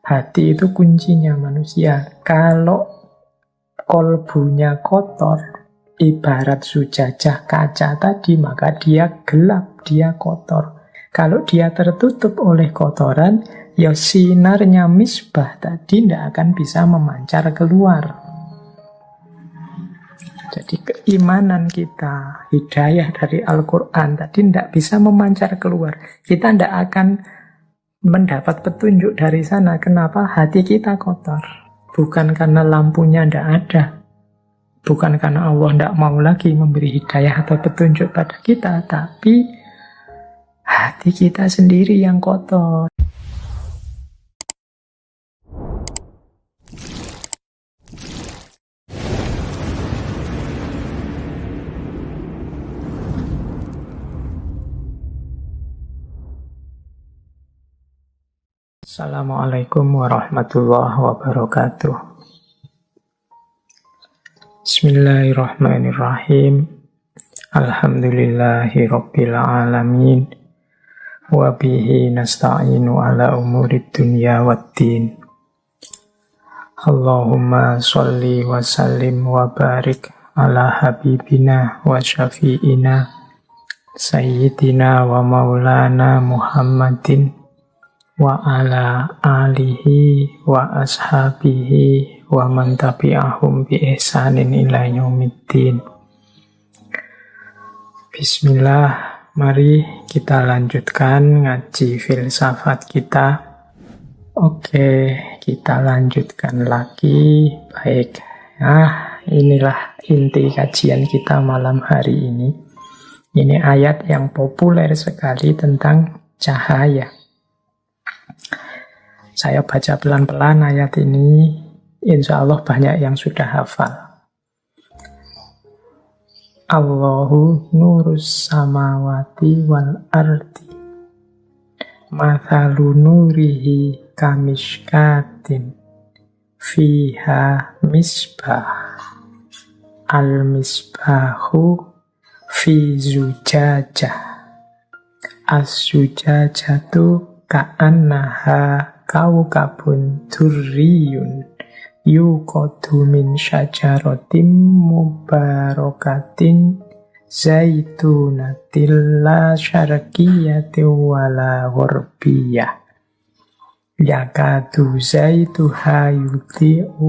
Hati itu kuncinya manusia. Kalau kolbunya kotor, ibarat zujajah kaca tadi, maka dia gelap, dia kotor. Kalau dia tertutup oleh kotoran, ya sinarnya misbah tadi tidak akan bisa memancar keluar. Jadi keimanan kita, hidayah dari Al-Quran tadi tidak bisa memancar keluar. Kita tidak akan mendapat petunjuk dari sana. Kenapa? Hati kita kotor. Bukan karena lampunya tidak ada. Bukan karena Allah tidak mau lagi memberi hidayah atau petunjuk pada kita. Tapi hati kita sendiri yang kotor. Assalamualaikum warahmatullahi wabarakatuh. Bismillahirrahmanirrahim. Alhamdulillahi rabbil alamin. Wabihi nasta'inu ala umurid dunya waddin. Allahumma sholli wa sallim wa barik ala habibina wa syafi'ina sayyidina wa maulana Muhammadin wa ala alihi wa ashabihi wa man tabi'ahum bi ihsanin ila yaumiddin. Bismillah, mari kita lanjutkan ngaji filsafat kita. Oke, kita lanjutkan lagi. Baik, inilah inti kajian kita malam hari ini. Ini ayat yang populer sekali tentang cahaya. Saya baca pelan-pelan ayat ini, insya Allah banyak yang sudah hafal. Allahu nurus samawati wal ardi, mathalu nurihi kamishkatin, fiha misbah, al misbahu fi zujajah, as-zujajatu ka'annaha kaukabun durriyun yuqadu min syajaratin mubarakatin zaitunatil la syarqiyati wala ghurbiyah yakadu zaituha yudhi'u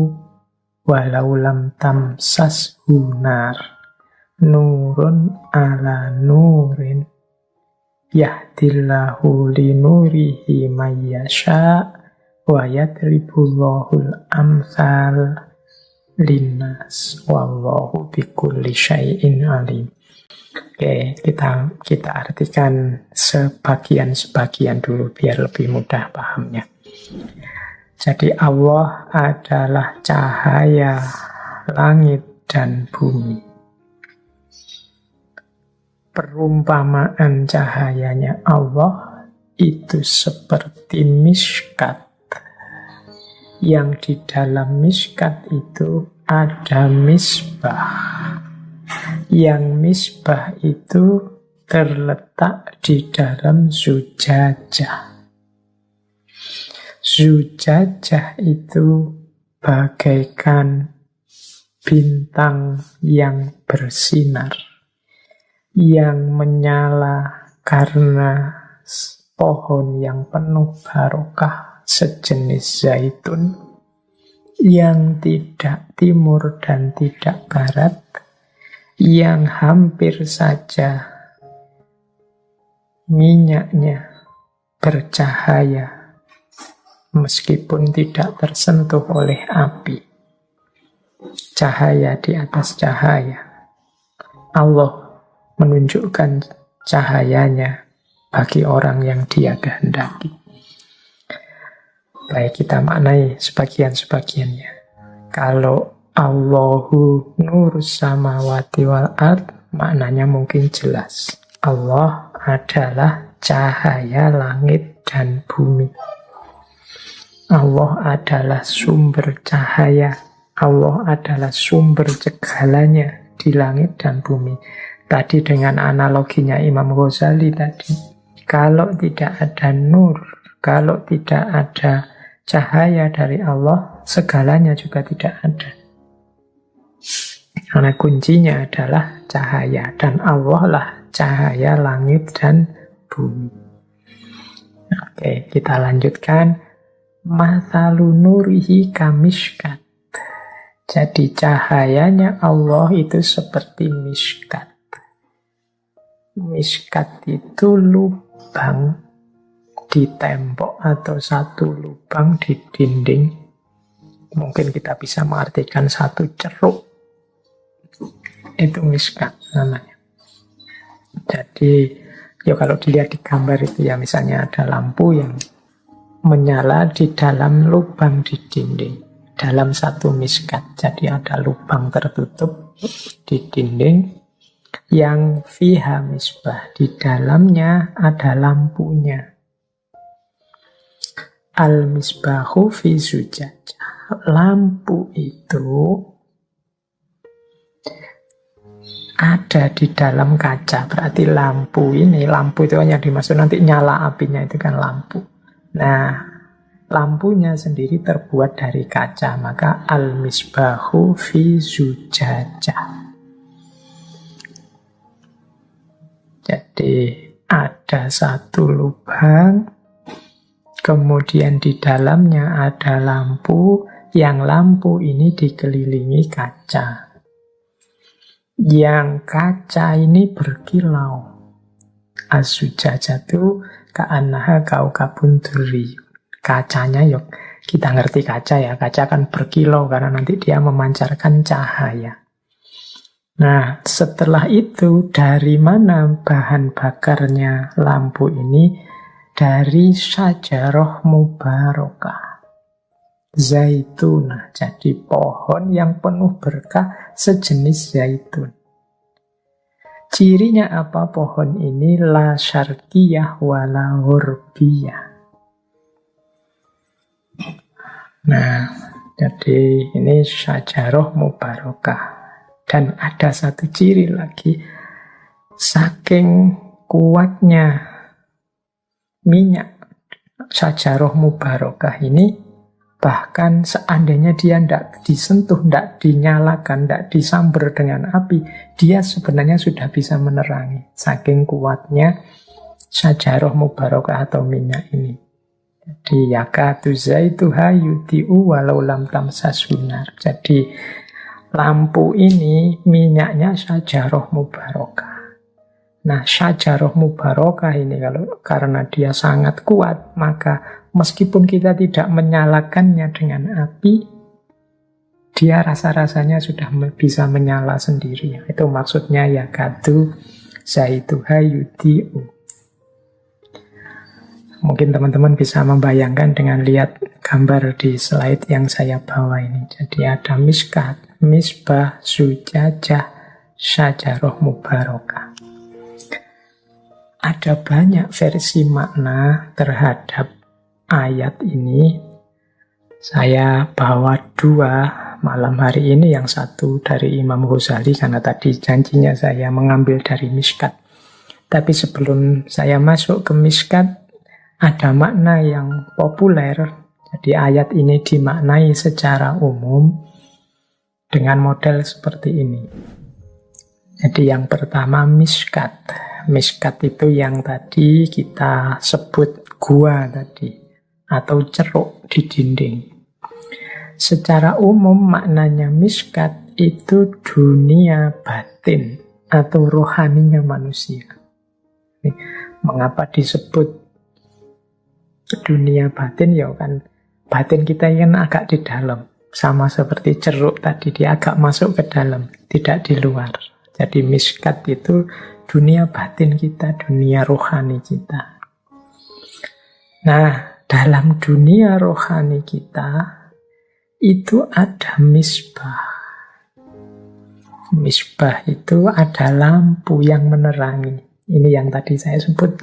walau lam tamsashu nar nurun ala nurin yahdillahu linurihi mayyasha wa yadribullahul amthal linnas wallahu bikulli syai'in alim. Oke, kita artikan sebagian-sebagian dulu biar lebih mudah pahamnya. Jadi Allah adalah cahaya langit dan bumi. Perumpamaan cahayanya Allah itu seperti miskat, yang di dalam miskat itu ada misbah, yang misbah itu terletak di dalam zujajah. Zujajah itu bagaikan bintang yang bersinar, yang menyala karena pohon yang penuh barokah sejenis zaitun, yang tidak timur dan tidak barat, yang hampir saja minyaknya bercahaya meskipun tidak tersentuh oleh api. Cahaya di atas cahaya. Allah menunjukkan cahayanya bagi orang yang Dia kehendaki. Baik, kita maknai sebagian-sebagiannya. Kalau Allahu nurus samawati wal ard, maknanya mungkin jelas. Allah adalah cahaya langit dan bumi. Allah adalah sumber cahaya. Allah adalah sumber segalanya di langit dan bumi. Tadi dengan analoginya Imam Ghazali tadi, kalau tidak ada nur, kalau tidak ada cahaya dari Allah, segalanya juga tidak ada. Karena kuncinya adalah cahaya, dan Allah lah cahaya langit dan bumi. Oke, kita lanjutkan. Mathalu nurihi kamishkat. Jadi cahayanya Allah itu seperti miskat. Miskat itu lubang di tembok atau satu lubang di dinding. Mungkin kita bisa mengartikan satu ceruk. Itu miskat namanya. Jadi, ya kalau dilihat di gambar itu ya misalnya ada lampu yang menyala di dalam lubang di dinding. Dalam satu miskat. Jadi ada lubang tertutup di dinding yang fiha misbah. Di dalamnya ada lampunya. Al-misbahu fi zujajah. Lampu itu ada di dalam kaca. Berarti lampu itu yang dimaksud nanti nyala apinya itu kan lampu. Nah, lampunya sendiri terbuat dari kaca, maka al-misbahu fi zujajah. Jadi ada satu lubang, kemudian di dalamnya ada lampu, yang lampu ini dikelilingi kaca. Yang kaca ini berkilau. Az-zujajatu ka'annaha kaukabun durri. Kacanya yuk, kita ngerti kaca ya, kaca kan berkilau karena nanti dia memancarkan cahaya. Nah, setelah itu dari mana bahan bakarnya lampu ini? Dari syajarah mubarakah, zaitunah, jadi pohon yang penuh berkah sejenis zaitun. Cirinya apa pohon ini? La syarqiyah wala ghurbiyah. Nah, jadi ini syajarah mubarakah. Dan ada satu ciri lagi, saking kuatnya minyak syajarah mubarakah ini, bahkan seandainya dia tidak disentuh, tidak dinyalakan, tidak disambar dengan api, dia sebenarnya sudah bisa menerangi. Saking kuatnya syajarah mubarakah atau minyak ini. Jadi yakatu zaituha yuti'u walau lam tamsasunar. Jadi lampu ini minyaknya syajarah mubarakah. Nah, syajarah mubarakah ini karena dia sangat kuat, maka meskipun kita tidak menyalakannya dengan api, dia rasa-rasanya sudah bisa menyala sendiri. Itu maksudnya yakatu zaituha yuti'u. Mungkin teman-teman bisa membayangkan dengan lihat gambar di slide yang saya bawa ini. Jadi ada miskat, misbah, zujajah, syajarah mubarakah. Ada banyak versi makna terhadap ayat ini. Saya bawa dua malam hari ini, yang satu dari Imam Ghazali karena tadi janjinya saya mengambil dari miskat. Tapi sebelum saya masuk ke miskat, ada makna yang populer. Jadi ayat ini dimaknai secara umum dengan model seperti ini. Jadi yang pertama miskat. Miskat itu yang tadi kita sebut gua tadi, atau ceruk di dinding. Secara umum maknanya miskat itu dunia batin atau rohaninya manusia. Mengapa disebut dunia batin? Ya kan batin kita yang agak di dalam, sama seperti ceruk tadi, dia agak masuk ke dalam, tidak di luar. Jadi miskat itu dunia batin kita, dunia rohani kita. Nah, dalam dunia rohani kita itu ada misbah. Misbah itu ada lampu yang menerangi. Ini yang tadi saya sebut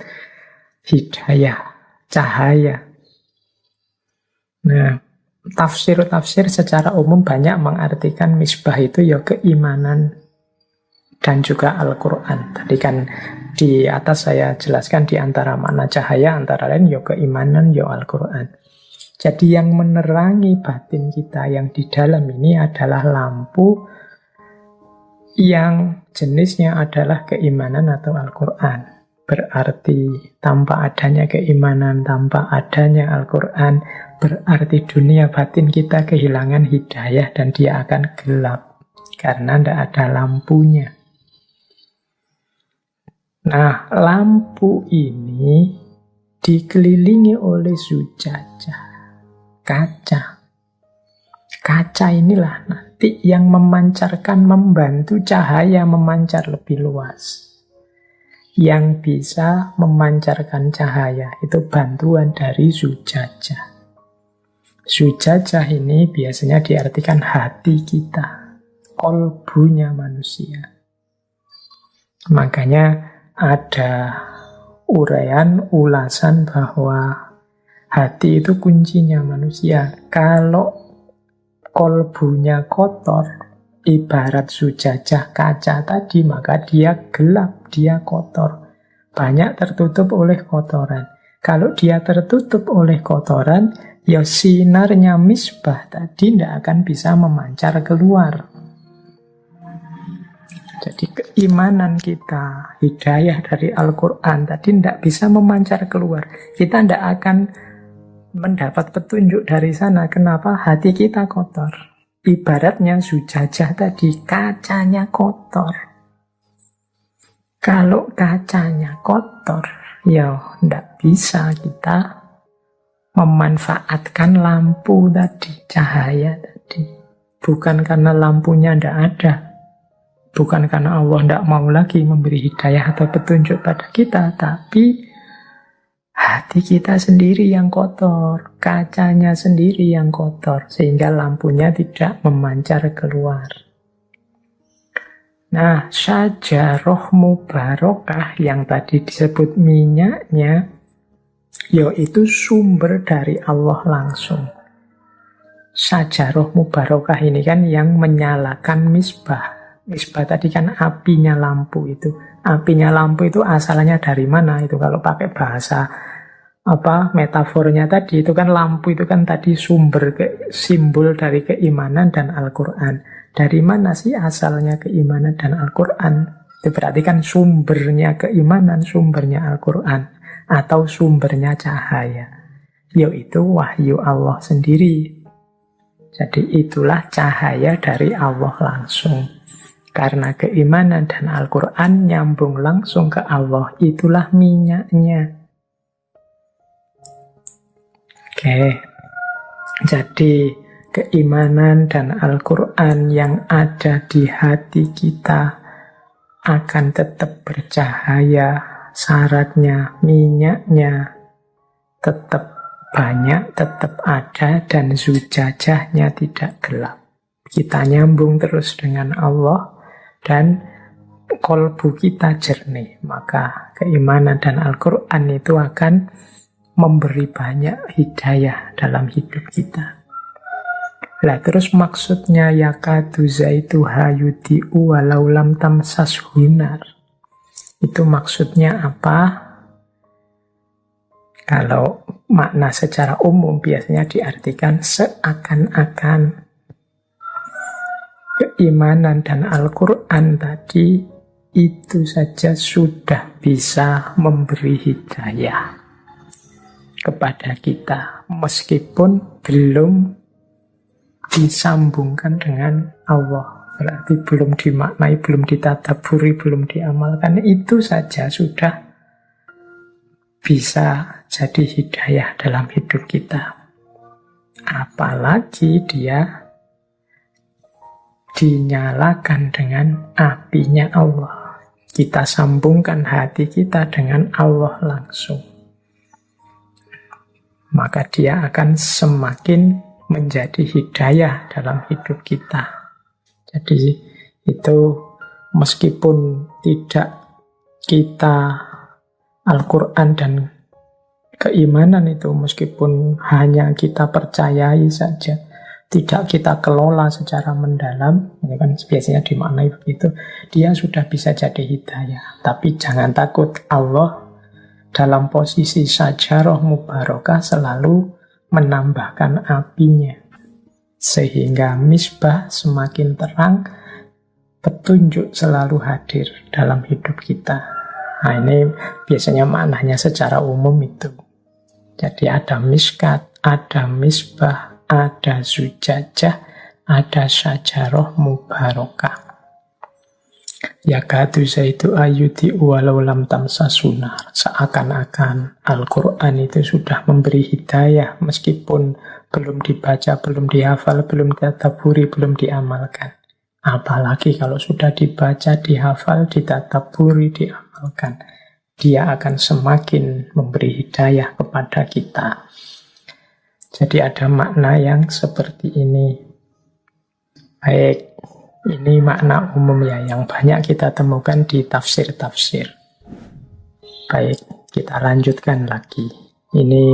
hidayah, cahaya. Nah, tafsir-tafsir secara umum banyak mengartikan misbah itu ya keimanan dan juga Al-Quran. Tadi kan di atas saya jelaskan di antara makna cahaya antara lain ya keimanan, ya Al-Quran. Jadi yang menerangi batin kita yang di dalam ini adalah lampu yang jenisnya adalah keimanan atau Al-Quran. Berarti tanpa adanya keimanan, tanpa adanya Al-Quran, berarti dunia batin kita kehilangan hidayah dan dia akan gelap. Karena tidak ada lampunya. Nah, lampu ini dikelilingi oleh zujajah, kaca. Kaca inilah nanti yang memancarkan, membantu cahaya memancar lebih luas. Yang bisa memancarkan cahaya itu bantuan dari zujajah. Zujajah ini biasanya diartikan hati kita, kolbunya manusia. Makanya ada uraian, ulasan bahwa hati itu kuncinya manusia. Kalau kolbunya kotor, ibarat zujajah kaca tadi, maka dia gelap, dia kotor. Banyak tertutup oleh kotoran. Kalau dia tertutup oleh kotoran, ya sinarnya misbah tadi tidak akan bisa memancar keluar. Jadi keimanan kita, hidayah dari Al-Quran tadi tidak bisa memancar keluar. Kita tidak akan mendapat petunjuk dari sana. Kenapa? Hati kita kotor. Ibaratnya zujajah tadi, kacanya kotor. Kalau kacanya kotor, ya tidak bisa kita memanfaatkan lampu tadi, cahaya tadi. Bukan karena lampunya tidak ada. Bukan karena Allah tidak mau lagi memberi hidayah atau petunjuk pada kita, tapi hati kita sendiri yang kotor, kacanya sendiri yang kotor, sehingga lampunya tidak memancar keluar. Nah, syajarah mubarakah yang tadi disebut minyaknya, yaitu sumber dari Allah langsung. Syajarah mubarakah ini kan yang menyalakan misbah. Misbah tadi kan apinya lampu itu. Apinya lampu itu asalnya dari mana? Itu kalau pakai bahasa metafornya tadi, itu kan lampu itu kan tadi simbol dari keimanan dan Al-Quran. Dari mana sih asalnya keimanan dan Al-Quran? Itu berarti kan sumbernya keimanan, sumbernya Al-Quran, atau sumbernya cahaya, yaitu wahyu Allah sendiri. Jadi itulah cahaya dari Allah langsung. Karena keimanan dan Al-Quran nyambung langsung ke Allah, itulah minyaknya. Oke, jadi keimanan dan Al-Quran yang ada di hati kita akan tetap bercahaya, syaratnya, minyaknya tetap banyak, tetap ada, dan zujajahnya tidak gelap. Kita nyambung terus dengan Allah, dan kolbu kita jernih, maka keimanan dan Al-Quran itu akan memberi banyak hidayah dalam hidup kita. Lah terus maksudnya yakadu zaituha yudhi'u walau lam tamsas hunar. Itu maksudnya apa? Kalau makna secara umum biasanya diartikan seakan-akan keimanan dan Al-Quran tadi itu saja sudah bisa memberi hidayah kepada kita, meskipun belum disambungkan dengan Allah. Berarti belum dimaknai, belum ditadaburi, belum diamalkan. Itu saja sudah bisa jadi hidayah dalam hidup kita. Apalagi dia dinyalakan dengan apinya Allah. Kita sambungkan hati kita dengan Allah langsung. Maka dia akan semakin menjadi hidayah dalam hidup kita. Jadi itu meskipun tidak kita Al-Quran dan keimanan itu, meskipun hanya kita percayai saja, tidak kita kelola secara mendalam, ini kan biasanya dimaknai begitu, dia sudah bisa jadi hidayah. Tapi jangan takut, Allah dalam posisi syajarah mubarakah selalu menambahkan apinya. Sehingga misbah semakin terang, petunjuk selalu hadir dalam hidup kita. Nah, ini biasanya maknanya secara umum itu. Jadi ada miskat, ada misbah, ada zujajah, ada syajarah mubarakah. Yakadu zaitu ayuti walau lam tamsa sunar. Seakan-akan Al-Quran itu sudah memberi hidayah meskipun belum dibaca, belum dihafal, belum ditadaburi, belum diamalkan. Apalagi kalau sudah dibaca, dihafal, ditadaburi, diamalkan. Dia akan semakin memberi hidayah kepada kita. Jadi ada makna yang seperti ini. Baik, ini makna umum ya, yang banyak kita temukan di tafsir-tafsir. Baik, kita lanjutkan lagi. Ini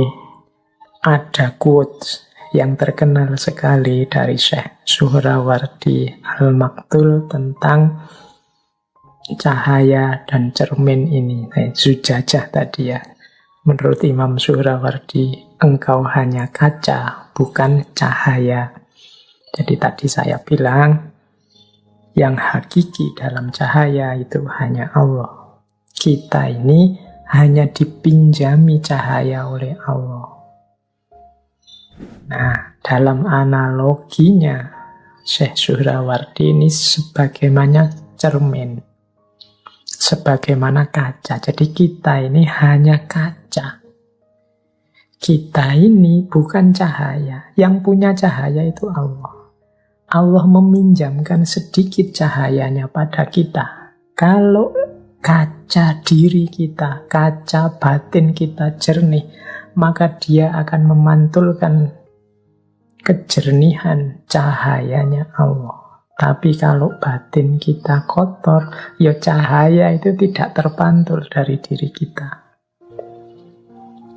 ada quotes yang terkenal sekali dari Syekh Suhrawardi Al-Maktul tentang cahaya dan cermin ini. Zujajah tadi ya. Menurut Imam Suhrawardi, engkau hanya kaca, bukan cahaya. Jadi tadi saya bilang, yang hakiki dalam cahaya itu hanya Allah. Kita ini hanya dipinjami cahaya oleh Allah. Nah, dalam analoginya, Syekh Suhrawardi ini sebagaimana cermin, sebagaimana kaca. Jadi kita ini hanya kaca. Kita ini bukan cahaya. Yang punya cahaya itu Allah. Allah meminjamkan sedikit cahayanya pada kita. Kalau kaca diri kita, kaca batin kita jernih, maka dia akan memantulkan kejernihan cahayanya Allah. Tapi kalau batin kita kotor, ya cahaya itu tidak terpantul dari diri kita.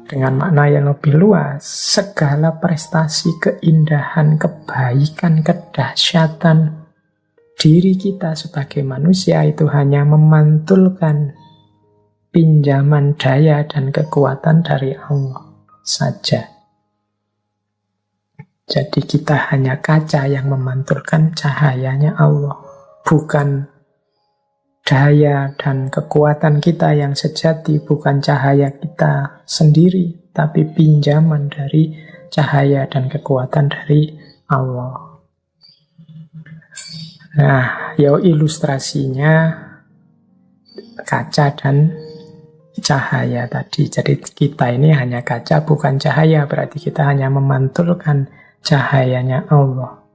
Dengan makna yang lebih luas, segala prestasi, keindahan, kebaikan, kedahsyatan diri kita sebagai manusia itu hanya memantulkan pinjaman daya dan kekuatan dari Allah saja. Jadi kita hanya kaca yang memantulkan cahayanya Allah, bukan daya dan kekuatan kita yang sejati, bukan cahaya kita sendiri, tapi pinjaman dari cahaya dan kekuatan dari Allah. Nah, ya ilustrasinya kaca dan cahaya tadi. Jadi kita ini hanya kaca, bukan cahaya, berarti kita hanya memantulkan cahayanya Allah.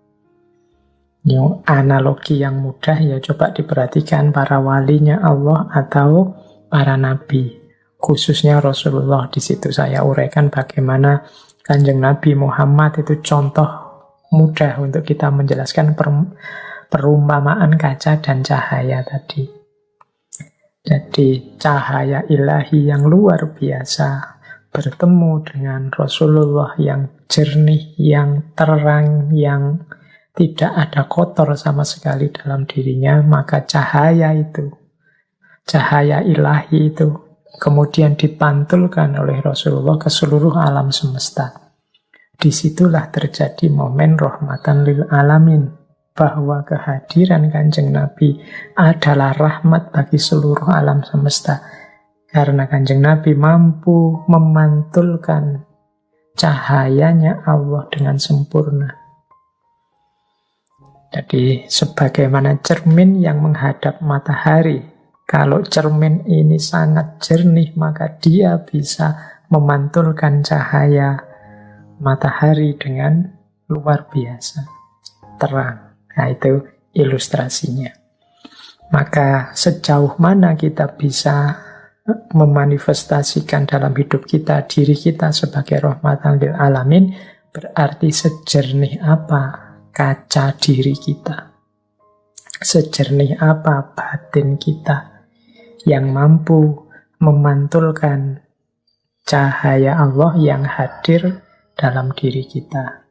Yang analogi yang mudah ya coba diperhatikan para walinya Allah atau para nabi, khususnya Rasulullah. Di situ saya uraikan bagaimana Kanjeng Nabi Muhammad itu contoh mudah untuk kita menjelaskan perumpamaan kaca dan cahaya tadi. Jadi cahaya ilahi yang luar biasa bertemu dengan Rasulullah yang jernih, yang terang, yang tidak ada kotor sama sekali dalam dirinya, maka cahaya itu, cahaya ilahi itu, kemudian dipantulkan oleh Rasulullah ke seluruh alam semesta. Disitulah terjadi momen rahmatan lil alamin, bahwa kehadiran Kanjeng Nabi adalah rahmat bagi seluruh alam semesta. Karena Kanjeng Nabi mampu memantulkan cahayanya Allah dengan sempurna. Jadi sebagaimana cermin yang menghadap matahari. Kalau cermin ini sangat jernih, maka dia bisa memantulkan cahaya matahari dengan luar biasa terang. Nah, itu ilustrasinya. Maka sejauh mana kita bisa memanifestasikan dalam hidup kita diri kita sebagai rahmatan lil alamin, berarti sejernih apa kaca diri kita, sejernih apa batin kita yang mampu memantulkan cahaya Allah yang hadir dalam diri kita.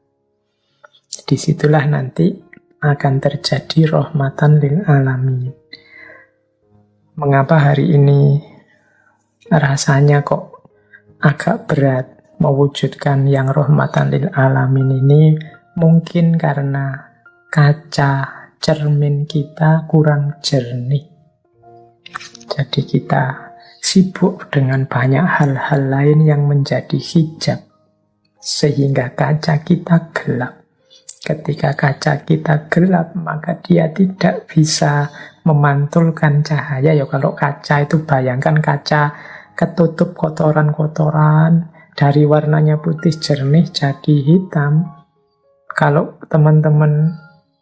Disitulah nanti akan terjadi rahmatan lil alamin. Mengapa hari ini rasanya kok agak berat mewujudkan yang rahmatan lil alamin ini mungkin karena kaca cermin kita kurang jernih. Jadi kita sibuk dengan banyak hal-hal lain yang menjadi hijab, sehingga kaca kita gelap. Ketika kaca kita gelap, maka dia tidak bisa memantulkan cahaya. Ya kalau kaca itu, bayangkan kaca ketutup kotoran-kotoran, dari warnanya putih jernih jadi hitam. Kalau teman-teman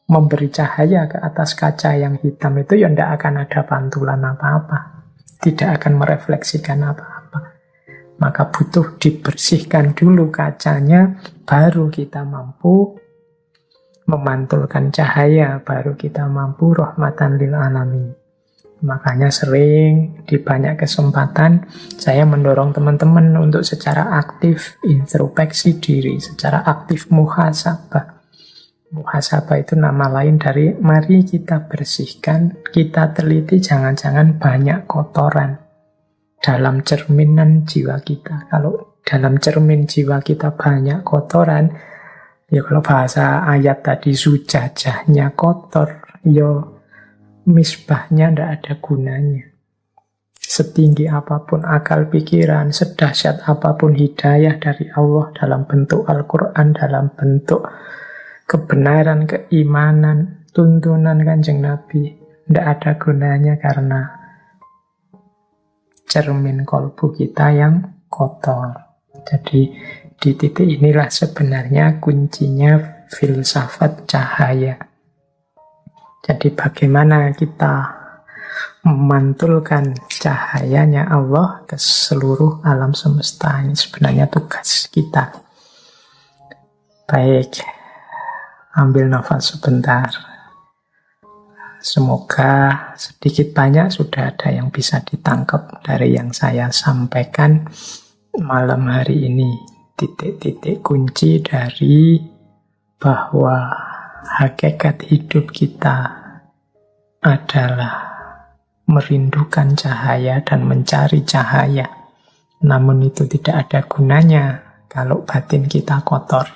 memberi cahaya ke atas kaca yang hitam itu, ya tidak akan ada pantulan apa-apa, tidak akan merefleksikan apa-apa. Maka butuh dibersihkan dulu kacanya, baru kita mampu memantulkan cahaya, baru kita mampu rahmatan lil alamin. Makanya sering di banyak kesempatan saya mendorong teman-teman untuk secara aktif introspeksi diri, secara aktif muhasabah. Muhasabah itu nama lain dari mari kita bersihkan, kita teliti jangan-jangan banyak kotoran dalam cerminan jiwa kita. Kalau dalam cermin jiwa kita banyak kotoran, ya kalau bahasa ayat tadi zujajahnya kotor, ya misbahnya tidak ada gunanya. Setinggi apapun akal pikiran, sedahsyat apapun hidayah dari Allah dalam bentuk Al-Quran, dalam bentuk kebenaran, keimanan, tuntunan Kanjeng Nabi, tidak ada gunanya karena cermin kolbu kita yang kotor. Jadi di titik inilah sebenarnya kuncinya filsafat cahaya. Jadi bagaimana kita memantulkan cahayanya Allah ke seluruh alam semesta, ini sebenarnya tugas kita. Baik, ambil nafas sebentar. Semoga sedikit banyak sudah ada yang bisa ditangkap dari yang saya sampaikan malam hari ini. Titik-titik kunci dari bahwa hakikat hidup kita adalah merindukan cahaya dan mencari cahaya. Namun itu tidak ada gunanya kalau batin kita kotor.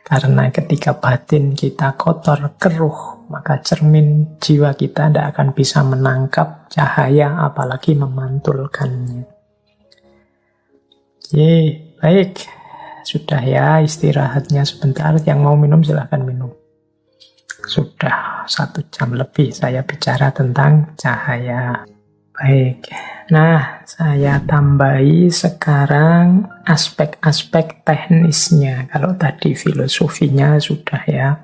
Karena ketika batin kita kotor, keruh, maka cermin jiwa kita tidak akan bisa menangkap cahaya, apalagi memantulkannya. Baik. Sudah ya, istirahatnya sebentar. Yang mau minum silahkan minum. Sudah 1 jam lebih saya bicara tentang cahaya. Baik, nah saya tambahi sekarang aspek-aspek teknisnya. Kalau tadi filosofinya sudah ya.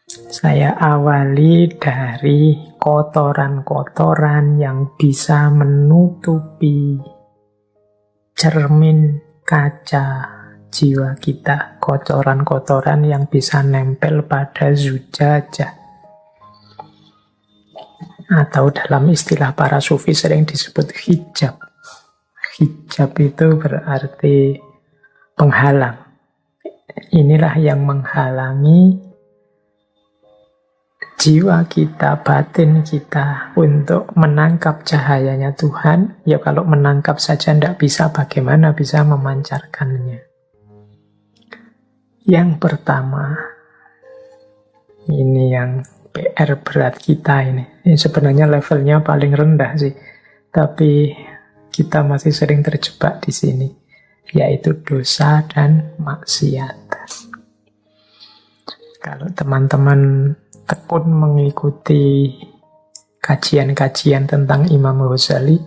Saya awali dari kotoran-kotoran yang bisa menutupi cermin kaca jiwa kita. Kotoran-kotoran yang bisa nempel pada zujajah. Atau dalam istilah para sufi sering disebut hijab. Hijab itu berarti penghalang. Inilah yang menghalangi jiwa kita, batin kita untuk menangkap cahayanya Tuhan. Ya kalau menangkap saja tidak bisa, bagaimana bisa memancarkannya? Yang pertama, ini yang PR berat kita ini. Ini sebenarnya levelnya paling rendah sih, tapi kita masih sering terjebak di sini, yaitu dosa dan maksiat. Kalau teman-teman tekun mengikuti kajian-kajian tentang Imam Ghazali,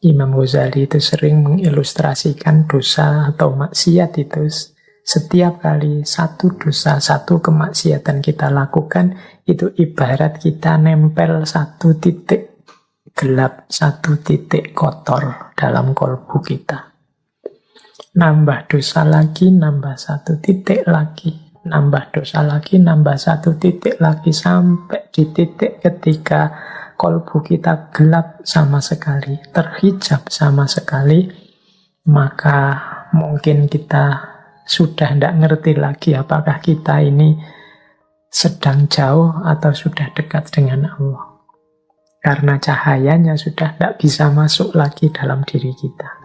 Imam Ghazali itu sering mengilustrasikan dosa atau maksiat itu setiap kali satu dosa, satu kemaksiatan kita lakukan, itu ibarat kita nempel satu titik gelap, satu titik kotor dalam kolbu kita. Nambah dosa lagi, nambah satu titik lagi. Nambah dosa lagi, nambah satu titik lagi. Sampai di titik ketika kolbu kita gelap sama sekali, terhijab sama sekali, maka mungkin kita sudah tidak ngerti lagi apakah kita ini sedang jauh atau sudah dekat dengan Allah. Karena cahayanya sudah tidak bisa masuk lagi dalam diri kita.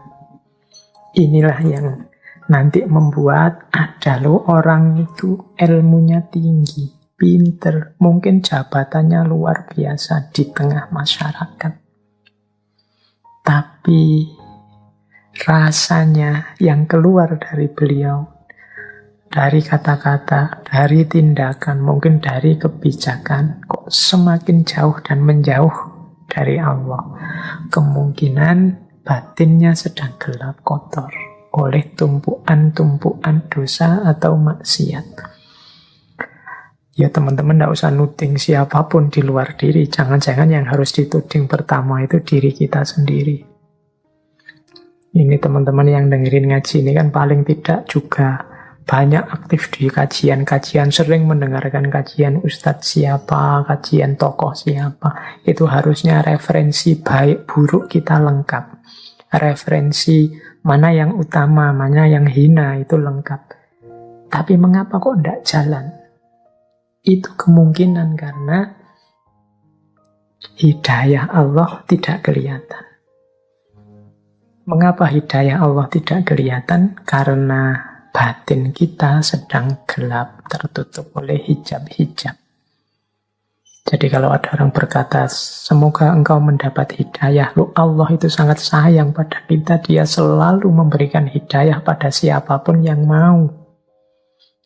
Inilah yang nanti membuat ada loh orang itu ilmunya tinggi, pinter, mungkin jabatannya luar biasa di tengah masyarakat. Tapi rasanya yang keluar dari beliau, dari kata-kata, dari tindakan, mungkin dari kebijakan, kok semakin jauh dan menjauh dari Allah. Kemungkinan batinnya sedang gelap, kotor oleh tumpuan-tumpuan dosa atau maksiat. Ya teman-teman tidak usah nuding siapapun di luar diri. Jangan-jangan yang harus dituding pertama itu diri kita sendiri. Ini teman-teman yang dengerin ngaji ini kan paling tidak juga banyak aktif di kajian-kajian, sering mendengarkan kajian ustadz siapa, kajian tokoh siapa. Itu harusnya referensi baik buruk kita lengkap. Referensi mana yang utama, mana yang hina itu lengkap. Tapi mengapa kok tidak jalan? Itu kemungkinan karena hidayah Allah tidak kelihatan. Mengapa hidayah Allah tidak kelihatan? Karena batin kita sedang gelap, tertutup oleh hijab-hijab. Jadi kalau ada orang berkata, semoga engkau mendapat hidayah, loh Allah itu sangat sayang pada kita, dia selalu memberikan hidayah pada siapapun yang mau.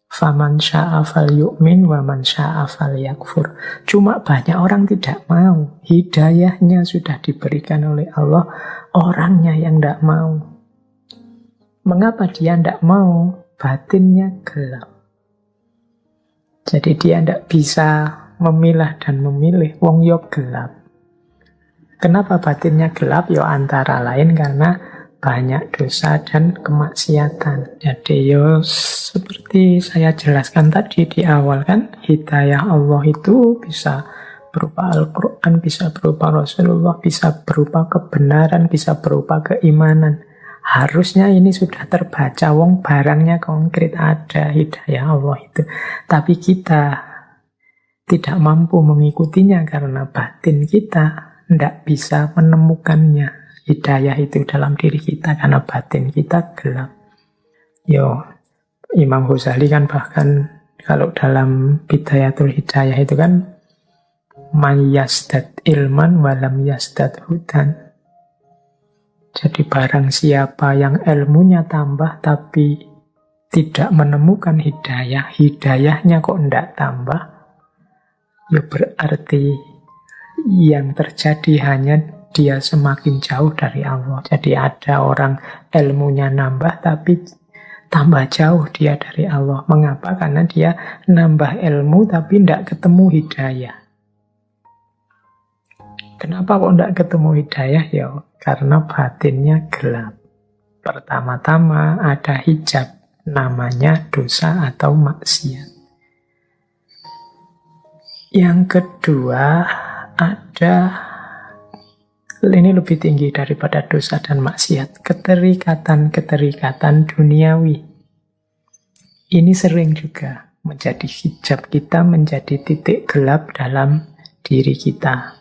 Faman sya'a falyu'min wa man sya'a falyakfur. Cuma banyak orang tidak mau. Hidayahnya sudah diberikan oleh Allah, orangnya yang tidak mau. Mengapa dia tidak mau? Batinnya gelap. Jadi dia tidak bisa memilah dan memilih. Wong yo gelap. Kenapa batinnya gelap? Yo antara lain karena banyak dosa dan kemaksiatan. Jadi yo seperti saya jelaskan tadi di awal kan, hidayah Allah itu bisa berupa Al-Quran, bisa berupa Rasulullah, bisa berupa kebenaran, bisa berupa keimanan. Harusnya ini sudah terbaca, wong barangnya konkret ada hidayah Allah itu. Tapi kita tidak mampu mengikutinya karena batin kita tidak bisa menemukannya. Hidayah itu dalam diri kita karena batin kita gelap. Imam Ghazali kan bahkan kalau dalam Bidayatul Hidayah itu kan man yasdad ilman walam yasdad hudan. Jadi barang siapa yang ilmunya tambah tapi tidak menemukan hidayah, hidayahnya kok tidak tambah, ya berarti yang terjadi hanya dia semakin jauh dari Allah. Jadi ada orang ilmunya nambah tapi tambah jauh dia dari Allah. Mengapa? Karena dia nambah ilmu tapi tidak ketemu hidayah. Kenapa kok tidak ketemu hidayah? Ya karena batinnya gelap. Pertama-tama ada hijab, namanya dosa atau maksiat. Yang kedua ada, ini lebih tinggi daripada dosa dan maksiat, keterikatan-keterikatan duniawi. Ini sering juga menjadi hijab kita, menjadi titik gelap dalam diri kita.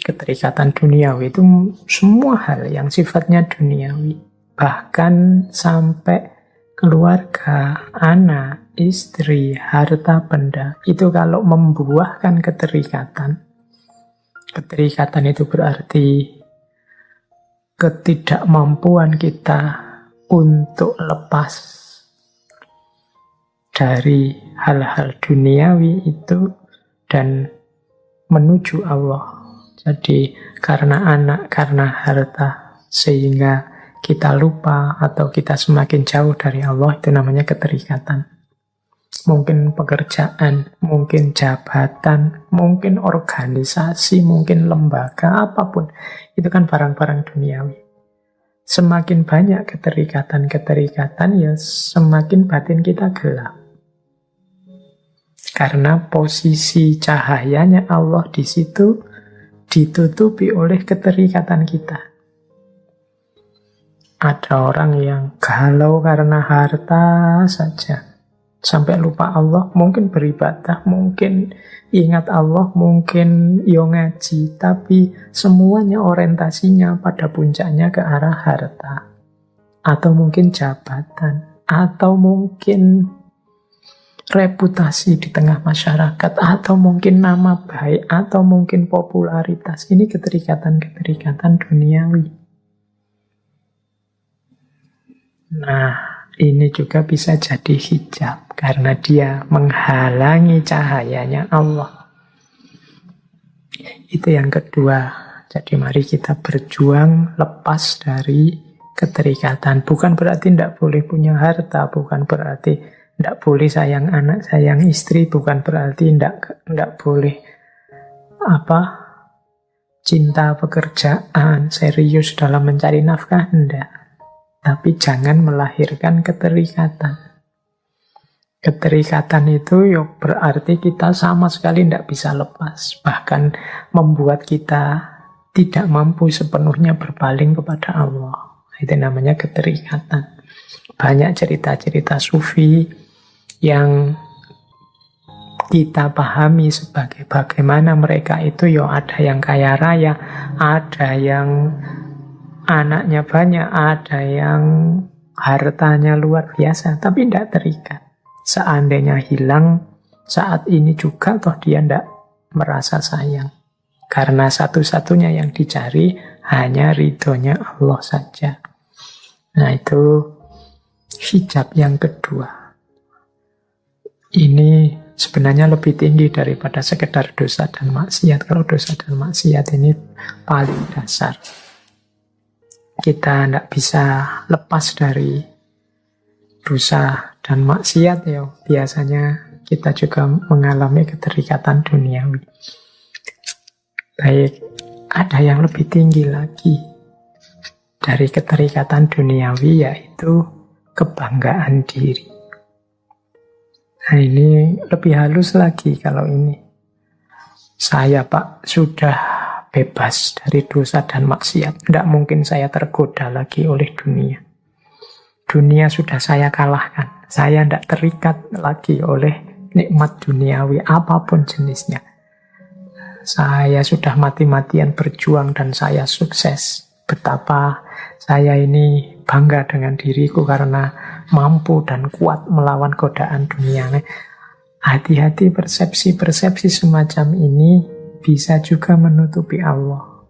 Keterikatan duniawi itu semua hal yang sifatnya duniawi. Bahkan sampai keluarga, anak, istri, harta benda. Itu kalau membuahkan keterikatan. Keterikatan itu berarti ketidakmampuan kita untuk lepas dari hal-hal duniawi itu dan menuju Allah. Jadi karena anak, karena harta, sehingga kita lupa atau kita semakin jauh dari Allah, itu namanya keterikatan. Mungkin pekerjaan, mungkin jabatan, mungkin organisasi, mungkin lembaga, apapun. Itu kan barang-barang duniawi. Semakin banyak keterikatan-keterikatan, ya semakin batin kita gelap. Karena posisi cahayanya Allah di situ ditutupi oleh keterikatan kita. Ada orang yang galau karena harta saja, sampai lupa Allah, mungkin beribadah, mungkin ingat Allah, mungkin ngaji, tapi semuanya orientasinya pada puncaknya ke arah harta. atau mungkin jabatan, atau mungkin reputasi di tengah masyarakat, atau mungkin nama baik, atau mungkin popularitas. Ini keterikatan-keterikatan duniawi. Nah, ini juga bisa jadi hijab karena dia menghalangi cahayanya Allah. Itu yang kedua. Jadi mari kita berjuang lepas dari keterikatan. Bukan berarti tidak boleh punya harta, bukan berarti tidak boleh sayang anak, sayang istri, bukan berarti tidak boleh cinta pekerjaan, serius dalam mencari nafkah, tidak. Tapi jangan melahirkan keterikatan. Keterikatan itu berarti kita sama sekali tidak bisa lepas. Bahkan membuat kita tidak mampu sepenuhnya berpaling kepada Allah. Itu namanya keterikatan. Banyak cerita-cerita sufi yang kita pahami sebagai bagaimana mereka itu ada yang kaya raya, ada yang anaknya banyak, ada yang hartanya luar biasa, tapi tidak terikat. Seandainya hilang saat ini juga, toh dia tidak merasa sayang. Karena satu-satunya yang dicari hanya ridhonya Allah saja. Nah, itu hijab yang kedua. Ini sebenarnya lebih tinggi daripada sekedar dosa dan maksiat. Kalau dosa dan maksiat ini paling dasar. Kita tidak bisa lepas dari dosa dan maksiat ya. Biasanya kita juga mengalami keterikatan duniawi. Baik, ada yang lebih tinggi lagi dari keterikatan duniawi, yaitu kebanggaan diri. Nah, ini lebih halus lagi kalau ini. Saya Pak sudah bebas dari dosa dan maksiat. Tidak mungkin saya tergoda lagi oleh dunia. Dunia sudah saya kalahkan. Saya tidak terikat lagi oleh nikmat duniawi apapun jenisnya. Saya sudah mati-matian berjuang dan saya sukses. Betapa saya ini bangga dengan diriku karena mampu dan kuat melawan godaan dunia. Hati-hati, persepsi-persepsi semacam ini bisa juga menutupi Allah.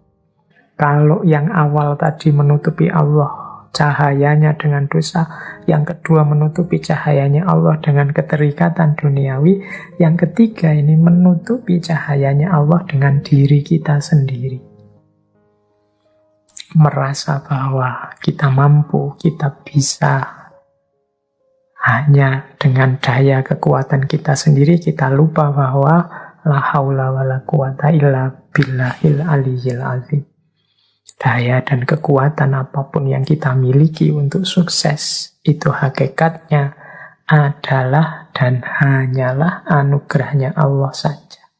Kalau yang awal tadi menutupi Allah cahayanya dengan dosa, yang kedua menutupi cahayanya Allah dengan keterikatan duniawi, yang ketiga ini menutupi cahayanya Allah dengan diri kita sendiri. Merasa bahwa kita mampu, kita bisa, hanya dengan daya kekuatan kita sendiri. Kita lupa bahwa la haula wa la quwata illa billahil aliyyil azim. Daya dan kekuatan apapun yang kita miliki untuk sukses, itu hakikatnya adalah dan hanyalah anugerahnya Allah saja.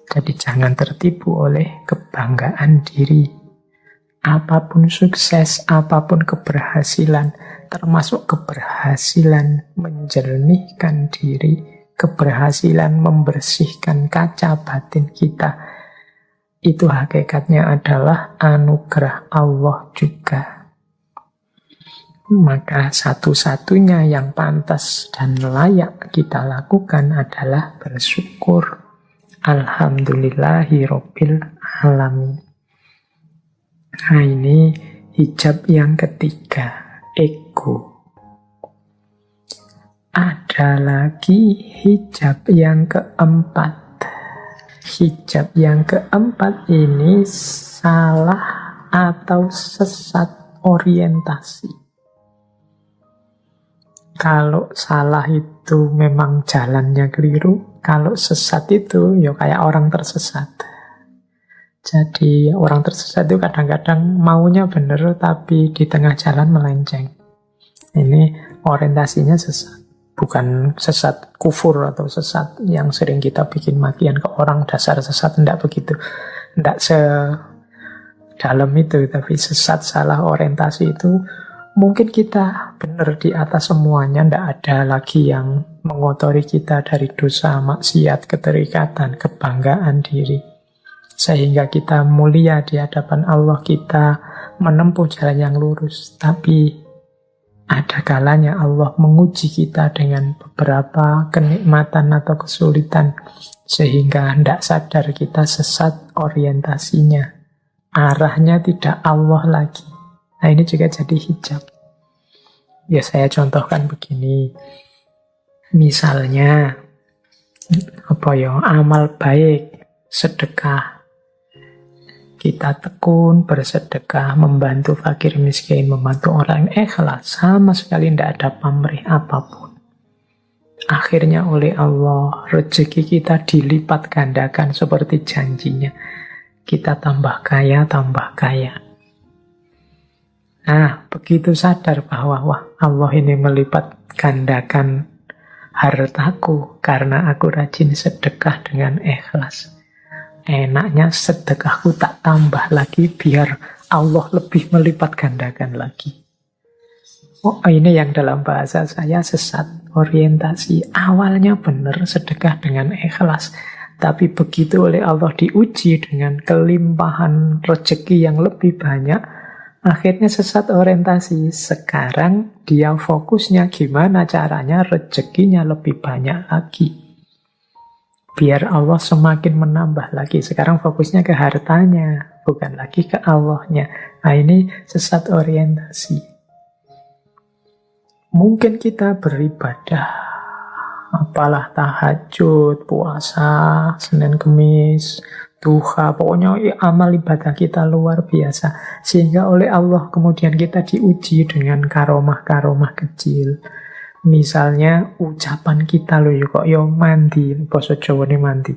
Jadi jangan tertipu oleh kebanggaan diri. Apapun sukses, apapun keberhasilan, termasuk keberhasilan menjernihkan diri, keberhasilan membersihkan kaca batin kita, itu hakikatnya adalah anugerah Allah juga. Maka satu-satunya yang pantas dan layak kita lakukan adalah bersyukur. Alhamdulillahi Rabbil Alamin. Nah, ini hijab yang ketiga, ego. Ada lagi hijab yang keempat. Hijab yang keempat ini salah atau sesat orientasi. Kalau salah itu memang jalannya keliru, kalau sesat itu ya kayak orang tersesat. Jadi orang tersesat itu kadang-kadang maunya benar tapi di tengah jalan melenceng. Ini orientasinya sesat. Bukan sesat kufur atau sesat yang sering kita bikin makian ke orang, dasar sesat, tidak begitu. Tidak sedalam itu, tapi sesat salah orientasi itu mungkin kita benar di atas semuanya, tidak ada lagi yang mengotori kita dari dosa, maksiat, keterikatan, kebanggaan diri. Sehingga kita mulia di hadapan Allah, kita menempuh jalan yang lurus. Tapi ada kalanya Allah menguji kita dengan beberapa kenikmatan atau kesulitan, sehingga tidak sadar kita sesat orientasinya. Arahnya tidak Allah lagi. Nah, ini juga jadi hijab. Ya, saya contohkan begini. Misalnya, amal baik, sedekah. Kita tekun bersedekah, membantu fakir miskin, membantu orang ikhlas, sama sekali tidak ada pamrih apapun. Akhirnya oleh Allah, rezeki kita dilipat gandakan seperti janjinya. Kita tambah kaya, tambah kaya. Nah, begitu sadar bahwa Allah ini melipat gandakan hartaku karena aku rajin sedekah dengan ikhlas. Enaknya sedekahku tak tambah lagi biar Allah lebih melipat gandakan lagi. Oh, ini yang dalam bahasa saya sesat orientasi. Awalnya benar sedekah dengan ikhlas, tapi begitu oleh Allah diuji dengan kelimpahan rezeki yang lebih banyak, akhirnya sesat orientasi. Sekarang dia fokusnya gimana caranya rezekinya lebih banyak lagi, biar Allah semakin menambah lagi. Sekarang fokusnya ke hartanya, bukan lagi ke Allahnya. Nah, ini sesat orientasi. Mungkin kita beribadah, apalah tahajud, puasa, Senin Kemis, duha, pokoknya amal ibadah kita luar biasa. Sehingga oleh Allah kemudian kita diuji dengan karomah-karomah kecil. Misalnya ucapan kita loh kok mandi, basa Jawa ini mandi.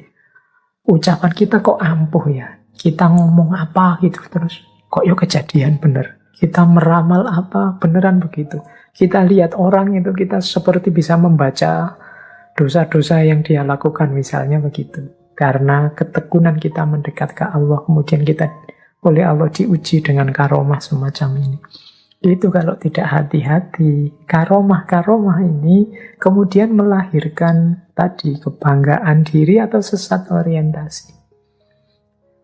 Ucapan kita kok ampuh ya. Kita ngomong apa gitu terus kok kejadian bener. Kita meramal apa beneran begitu. Kita lihat orang itu kita seperti bisa membaca dosa-dosa yang dia lakukan misalnya begitu. Karena ketekunan kita mendekat ke Allah, kemudian kita oleh Allah diuji dengan karomah semacam ini. Itu kalau tidak hati-hati. Karomah-karomah ini kemudian melahirkan tadi kebanggaan diri atau sesat orientasi.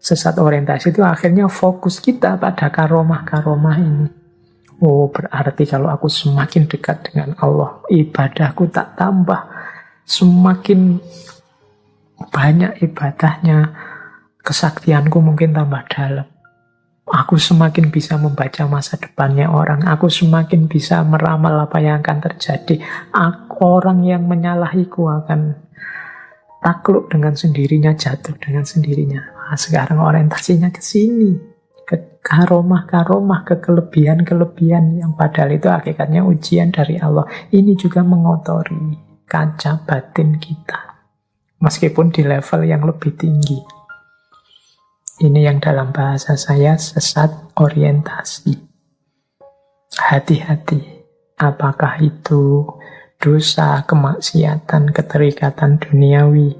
Sesat orientasi itu akhirnya fokus kita pada karomah-karomah ini. Oh, berarti kalau aku semakin dekat dengan Allah, ibadahku tak tambah. Semakin banyak ibadahnya, kesaktianku mungkin tambah dalam. Aku semakin bisa membaca masa depannya orang. Aku semakin bisa meramal apa yang akan terjadi. Orang yang menyalahiku akan takluk dengan sendirinya, jatuh dengan sendirinya. Nah, sekarang orientasinya ke sini. Ke karomah-karomah, ke kelebihan-kelebihan yang padahal itu hakikatnya ujian dari Allah. Ini juga mengotori kaca batin kita. Meskipun di level yang lebih tinggi. Ini yang dalam bahasa saya sesat orientasi. Hati-hati. Apakah itu dosa, kemaksiatan, keterikatan duniawi,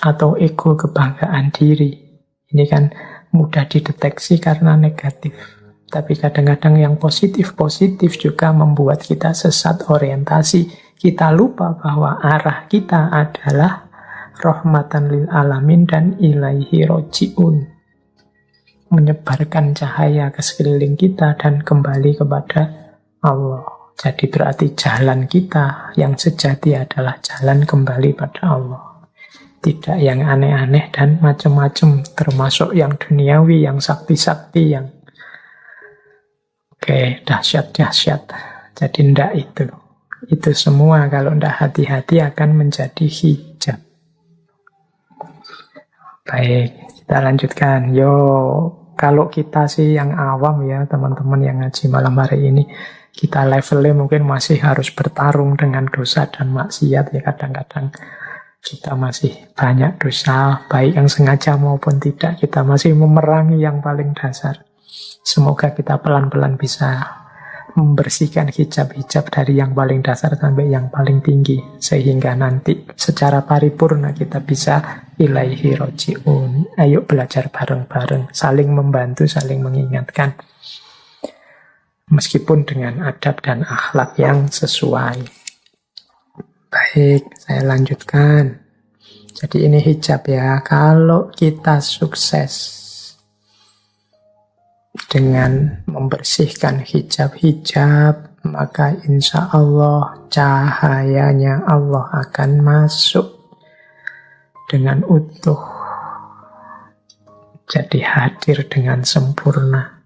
atau ego, kebanggaan diri. Ini kan mudah dideteksi karena negatif. Tapi kadang-kadang yang positif-positif juga membuat kita sesat orientasi. Kita lupa bahwa arah kita adalah rahmatan lil alamin dan ilaihi roji'un. Menyebarkan cahaya ke sekeliling kita dan kembali kepada Allah. Jadi berarti jalan kita yang sejati adalah jalan kembali pada Allah. Tidak yang aneh-aneh dan macam-macam, termasuk yang duniawi, yang sakti-sakti, yang dahsyat-dahsyat. Jadi ndak itu. Itu semua kalau ndak hati-hati akan menjadi hijab. Baik, kita lanjutkan. Kalau kita sih yang awam ya, teman-teman yang ngaji malam hari ini, kita levelnya mungkin masih harus bertarung dengan dosa dan maksiat ya. Kadang-kadang kita masih banyak dosa, baik yang sengaja maupun tidak. Kita masih memerangi yang paling dasar. Semoga kita pelan-pelan bisa membersihkan hijab-hijab dari yang paling dasar sampai yang paling tinggi, sehingga nanti secara paripurna kita bisa ilaihi roji'un. Ayo belajar bareng-bareng, saling membantu, saling mengingatkan, meskipun dengan adab dan akhlak yang sesuai. Baik, saya lanjutkan. Jadi ini hijab ya. Kalau kita sukses dengan membersihkan hijab-hijab, maka insya Allah cahayanya Allah akan masuk dengan utuh, jadi hadir dengan sempurna.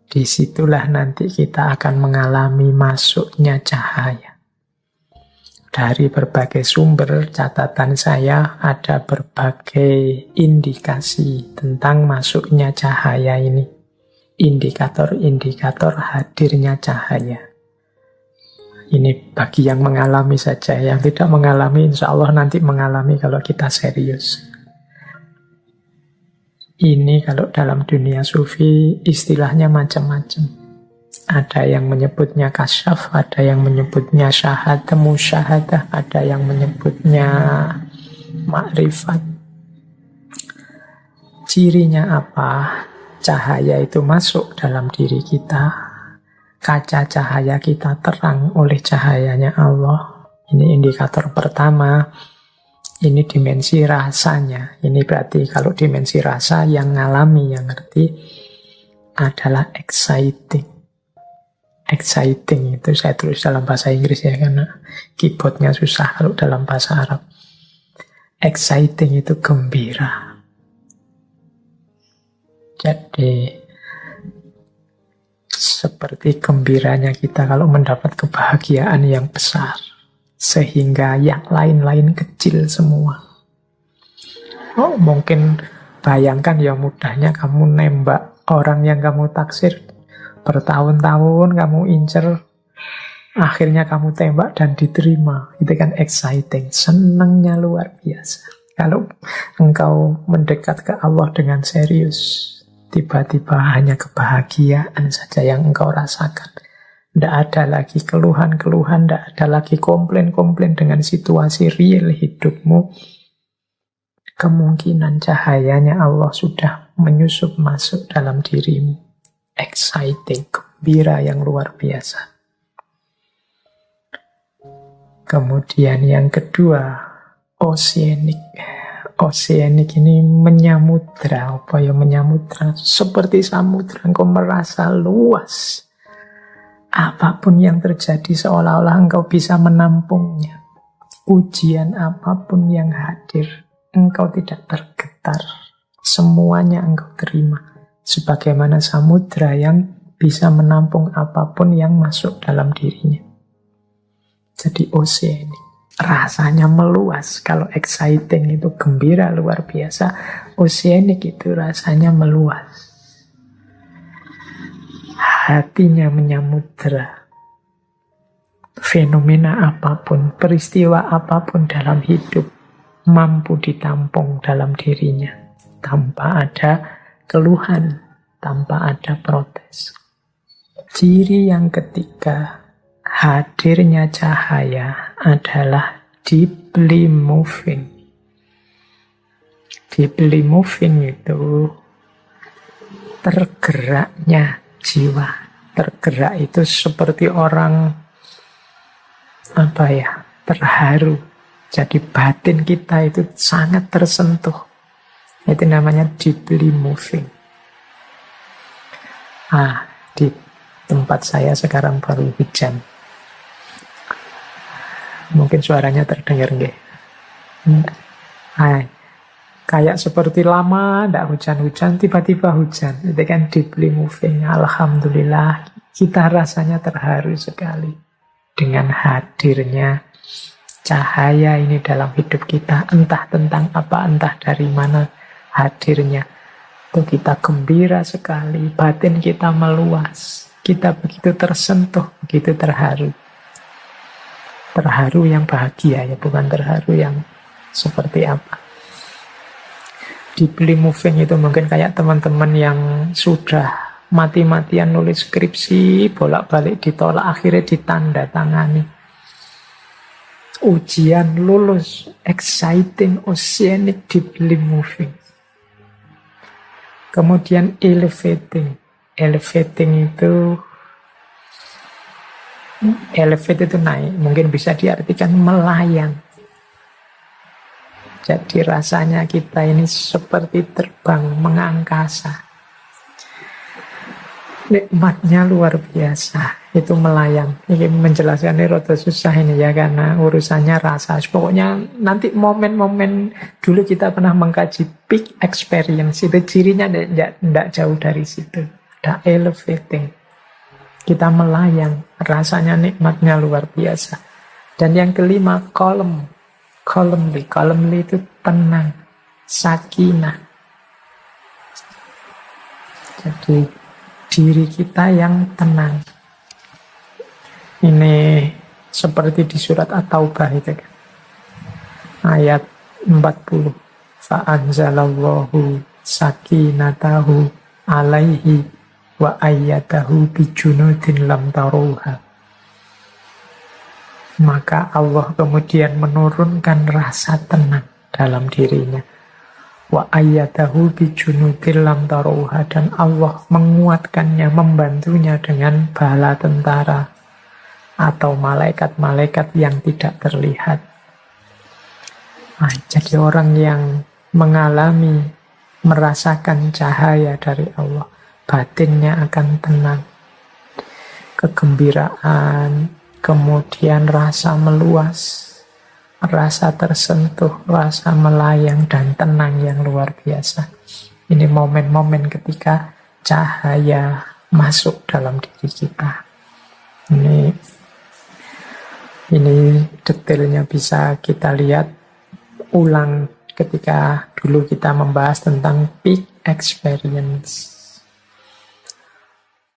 Disitulah nanti kita akan mengalami masuknya cahaya. Dari berbagai sumber catatan saya ada berbagai indikasi tentang masuknya cahaya ini. Indikator-indikator hadirnya cahaya. Ini bagi yang mengalami saja. Yang tidak mengalami insya Allah nanti mengalami kalau kita serius. Ini kalau dalam dunia sufi istilahnya macam-macam. Ada yang menyebutnya kasyaf, ada yang menyebutnya syahadah, musyahadah, ada yang menyebutnya makrifat. Cirinya apa? Cahaya itu masuk dalam diri kita. Kaca cahaya kita terang oleh cahayanya Allah. Ini indikator pertama. Ini dimensi rasanya. Ini berarti kalau dimensi rasa yang ngalami, yang ngerti adalah exciting. Exciting itu saya tulis dalam bahasa Inggris ya, karena keyboardnya susah kalau dalam bahasa Arab. Exciting itu gembira. Jadi seperti gembiranya kita kalau mendapat kebahagiaan yang besar, sehingga yang lain-lain kecil semua. Oh, mungkin bayangkan ya mudahnya kamu nembak orang yang kamu taksir. Bertahun-tahun kamu incer, akhirnya kamu tembak dan diterima. Itu kan exciting, senangnya luar biasa. Kalau engkau mendekat ke Allah dengan serius, tiba-tiba hanya kebahagiaan saja yang engkau rasakan. Tidak ada lagi keluhan-keluhan, tidak ada lagi komplain-komplain dengan situasi real hidupmu. Kemungkinan cahayanya Allah sudah menyusup masuk dalam dirimu. Exciting, gembira yang luar biasa. Kemudian yang kedua, oceanic. Oceanic ini menyamudra. Apa ya menyamudra? Seperti samudra, engkau merasa luas. Apapun yang terjadi seolah-olah engkau bisa menampungnya. Ujian apapun yang hadir, engkau tidak tergetar. Semuanya engkau terima. Sebagaimana samudra yang bisa menampung apapun yang masuk dalam dirinya. Jadi oceanic. Rasanya meluas. Kalau exciting itu gembira luar biasa, oceanic itu rasanya meluas. Hatinya menyamudra. Fenomena apapun, peristiwa apapun dalam hidup mampu ditampung dalam dirinya tanpa ada keluhan, tanpa ada protes. Ciri yang ketiga, hadirnya cahaya adalah deeply moving. Deeply moving itu tergeraknya jiwa. Tergerak itu seperti orang terharu. Jadi batin kita itu sangat tersentuh. Itu namanya deeply moving. Di tempat saya sekarang baru hujan. Mungkin suaranya terdengar nggih. Kayak seperti lama tidak hujan-hujan, tiba-tiba hujan. Itu kan deeply moving. Alhamdulillah, kita rasanya terharu sekali dengan hadirnya cahaya ini dalam hidup kita. Entah tentang apa, entah dari mana hadirnya. Itu kita gembira sekali, batin kita meluas. Kita begitu tersentuh, begitu terharu. Terharu yang bahagia ya, bukan terharu yang seperti apa. Deeply moving itu mungkin kayak teman-teman yang sudah mati-matian nulis skripsi, bolak-balik ditolak, akhirnya ditanda tangani. Ujian lulus, exciting, oceanic, deeply moving. Kemudian elevating. Elevating itu elevate itu naik, mungkin bisa diartikan melayang. Jadi rasanya kita ini seperti terbang mengangkasa. Nikmatnya luar biasa. Itu melayang. Ini menjelaskannya rada susah ini ya, karena urusannya rasa. Pokoknya nanti momen-momen dulu kita pernah mengkaji peak experience. Itu cirinya tidak jauh dari situ. Ada elevating. Kita melayang. Rasanya nikmatnya luar biasa. Dan yang kelima, calm. Calmly itu tenang. Sakinah. Jadi diri kita yang tenang. Ini seperti di surat At-Taubah itu kan. Ayat 40. Fa'anzalallahu sakinatahu alaihi wa ayyadahu bijunudin lam taruha. Maka Allah kemudian menurunkan rasa tenang dalam dirinya. Wa ayyadahu bijunudin lam taruha. Dan Allah menguatkannya, membantunya dengan bala tentara atau malaikat-malaikat yang tidak terlihat. Nah, jadi orang yang mengalami, merasakan cahaya dari Allah, batinnya akan tenang. Kegembiraan, kemudian rasa meluas, rasa tersentuh, rasa melayang, dan tenang yang luar biasa. Ini momen-momen ketika cahaya masuk dalam diri kita. Ini detailnya bisa kita lihat ulang ketika dulu kita membahas tentang peak experience.